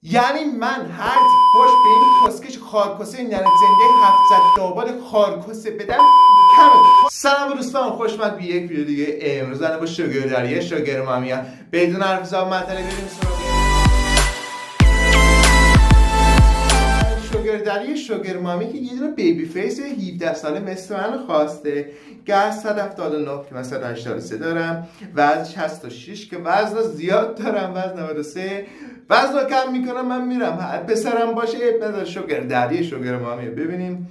یعنی من هر فوش به این کسکش خارکسه ننه زنده 700 دابال خارکسه بدم کمه. سلام دوستان، خوشمد به یک ویدیو دیگه. امروز با شوگر شوگر مامی بدون حرف زاب مطلب بریم سراغ شوگر مامی که یه دونه بیبی فیس 17 ساله مثل من خواسته. گز 179 که من 183 دارم، وزن 66 که وزن زیاد دارم، وزن 93 وزن کم میکنم من میرم. پسرم باشه نداره. شوگر مامی ببینیم.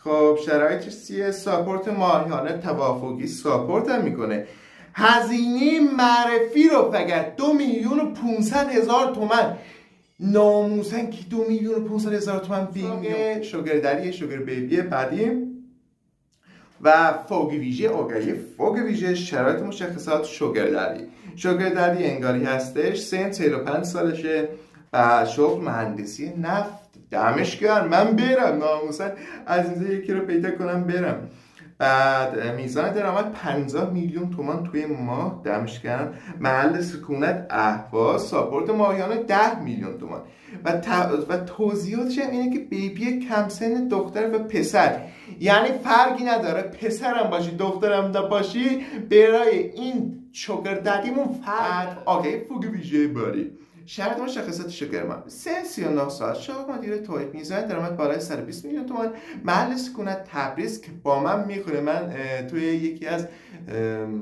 خب شرایطش چیه؟ ساپورت ماهیانه توافقی ساپورت هم میکنه. هزینه معرفی رو فقط 2,500,000 تومان. ناموسن که 2,500,000 تومان بینگه. شوگر بیبی بعدی و فوق ویژه آگهی فوق ویژه شرایط مشخصات شوگر دری انگاری هستش. سن 45 سالشه و شغل مهندسی نفت. دمش گرم. من برم ناموسن از اینجا یکی رو پیدا کنم برم. بعد میزان درآمد 50 میلیون تومان توی ماه. دمش گرم. محل سکونت اهواز. ساپورت ماهیانه 10 میلیون تومان و توضیحاتش اینه که بیبی کم سن دختر و پسر، یعنی فرقی نداره پسرم باشی دخترم باشی برای این شوگر ددیمون فرق. آگهی فوق ویژه باری. شرط مشخصات شوگر مامی. سن 39 سال، شغل مدیر تولید، میزان درآمد بالای 120 میلیون تومان، محل سکونت تبریز که با من میخوره. من توی یکی از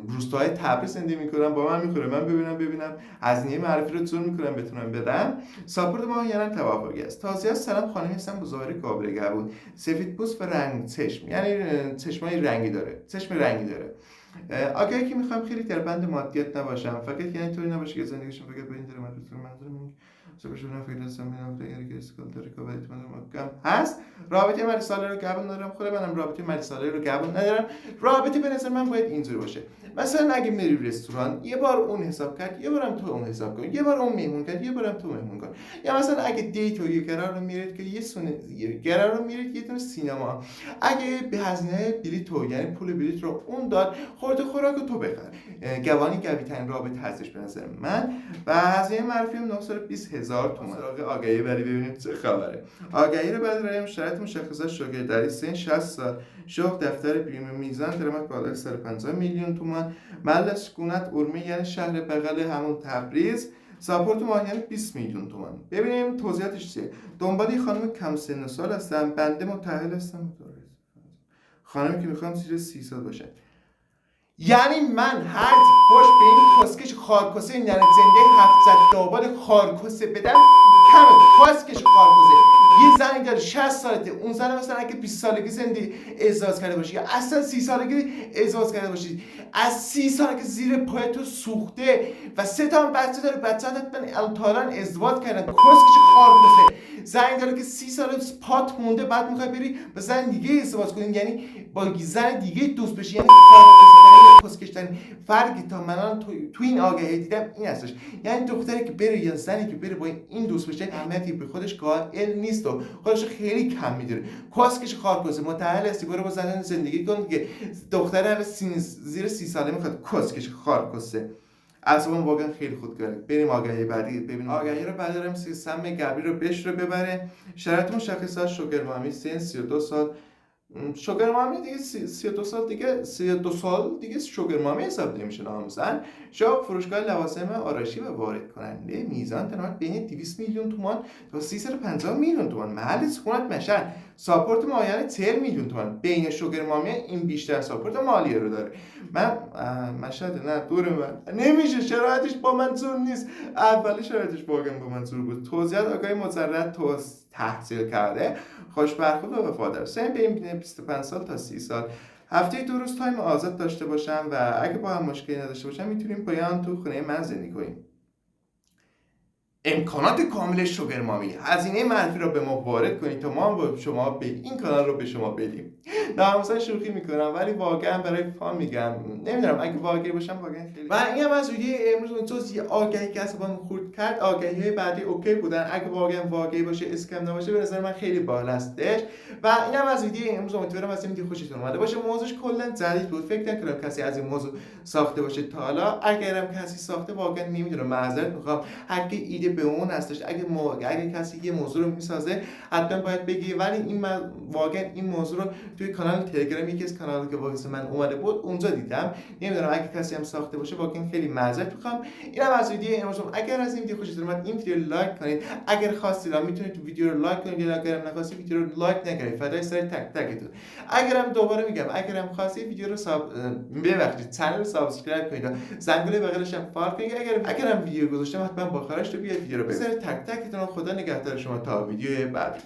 روستاهای تبریز زندگی میکنم، با من میخوره. من ببینم هزینه معرفی رو چطور میکنم بتونم بدم. ساپورت ما یعنی توافقی است. تازه از سلام خانمی هستم با ظاهر قابل قبول، سفید پوست و رنگ چشم، یعنی چشمای رنگی داره، چشم رنگی داره. آگهی که میخوام خیلی در بند مادیات نباشم، فقط یعنی طوری نباشه که زندگیشون فقط به این درآمد بتونه. منظورم سوپرشون فکر هستم میدونم اگر که اسکول داره که باید محکم هست. رابطه مری ساله رو قبول ندارم. خود منم رابطه مری ساله رو قبول ندارم. رابطه به نظر من باید اینجوری باشه. مثلا اگه میری رستوران یه بار اون حساب کرد، یه بارم تو اون حساب کن، یه بار اون مهمون کرد، یه بارم تو مهمون کن. یا مثلا اگه دیت و یه قرار رو میرید که یه قرار رو میرید یه دونه سینما، اگه به هزینه بلیط تو یعنی پول بلیط رو اون داد، خورد خوراک تو بخر. گوانی قوی ترین رابطه هستش به نظر من. و هزینه معرفی 920,000 تومان. آگهی برای ببینیم چه خبره. آگهی رو بعد رایم شرایط مشخصات شوگر دری. سن 60 سال، شغل دفتر بیمه، میزان درآمد بالای 150 میلیون تومان، محل سکونت اورمه یعنی شهر بغل همون تبریز، ساپورت ماهیانه 20 میلیون تومان. ببینیم توضیحاتش چیه. دنبال یه خانم کم سن سال هستم، بنده متأهل هستم. خانمی که میخوام زیر 30 سال باشه. یعنی من هر فوش به این کسکش خارکسه ننه زنده 700 دابال خارکسه بدم کمه. کسکش خارکسه یه زنی داره 60 سالته، اون زن مثلا اگه 20 سالگی زندگی ازدواج کرده باشی یا اصلا 30 سالگی ازدواج کرده باشی، از 30 سال که زیر پای تو سوخته و 3 تا بچه داره، بچه حتما الان ازدواج کردن. کسکش خارکسه زنی داره که 30 سال پات مونده، بعد میخوای بری با زن دیگه ازدواج کنی، یعنی با زن دیگه دوست بشی، یعنی کسکشتن. فرقی تا من تو این آگهی دیدم این هستش، یعنی دختری که بره یا زنی که بره با این دوست بشه اهمیتی به خودش قائل نیست و خودش خیلی کم میدونه. کسکش خارکسه متأهل هستی برو با زن زندگی کن که دختر زیر 30 ساله میخواد. کسکش خارکسه اصلا واقعا خیلی خودگره. بریم آگهی بعدی ببینیم. آگهی رو بعد دارم سم گبری رو بهش رو ببره. شرایط مشخصات شوگر مامی. سن 32 سال، شوگر مامی دیگه 32 سال دیگه شوگر مامی حساب نمیشه نامزن. شاپ فروشگاه لوازم آرایشی و وارد کننده، میزان درآمد بین 200 میلیون تومان تا 350 میلیون تومان، محل سکونت مشهد، ساپورت ماهیانه 40 میلیون تومان. بین شوگر مامی این بیشتر ساپورت مالیه رو داره. من مشهد نه دور من نمیشه، شرایطش با منظور نیست. اولی شرایطش واقعا با منظور بود. توضیحات آگهی مجرد تحصیل کرده، خوش برخورد و وفادار. سن بین 25 سال تا 30 سال. هفته 2 روز تایم آزاد داشته باشم و اگه با هم مشکلی نداشته باشم میتونیم پایان تو خونه من زندگی کنیم. امکانات کامل شوگر مامی. هزینه معرفی رو به ما وارد کنید تا ما با شما به این کانال رو به شما بدیم. ناموسن شوخی میکنم ولی واقعا برای فان میگم. نمیدونم اگه واقعی باشم واقعا خیلی. و این هم از ویدیو امروز جز یه آگهی که اصلا خورد کرد. آگهی بعدی اوکی بودن. اگه واقعا واقعی باشه اسکم نباشه به نظر من خیلی باحال هستش. و این هم از ویدیو امروز. امیدوارم از این ویدیو خوشتون اومده باشه. موضوعش کلا ظریف بود. فکر نکنم کسی از این موضوع ساخته باشه تا حالا. اگرم کسی ساخته واقعا نمیدونم، معذرت میخوام. هر کی ایده به اون هستش. اگه کسی یه موضوع رو میسازه حتما باید بگی، ولی این واقعا این موضوع رو توی کانال تلگرام، یکی از کانال‌ها که واسه من اومده بود اونجا دیدم. نمیدونم اگه کسی هم ساخته باشه، واقعا خیلی معذرت میخوام. اینم از ویدیو امروز. اگر از این ویدیو خوشتون اومد این ویدیو رو لایک کنید، اگر خواستید میتونید تو ویدیو رو لایک کنید، یا اگر نخواستید ویدیو رو لایک نکنید، فدای سر تک تکتون. اگرم دوباره میگم اگرم خواستید ویدیو رو ببخشید کانال رو سابسکرایب کنید، زنگوله بغلش هم فعال کنید. اگرم ویدیو گذاشتم حتما با خواهش تو بیاید ویدیو رو بذارید. تک تکتون. خدا نگهدار شما تا ویدیو بعد.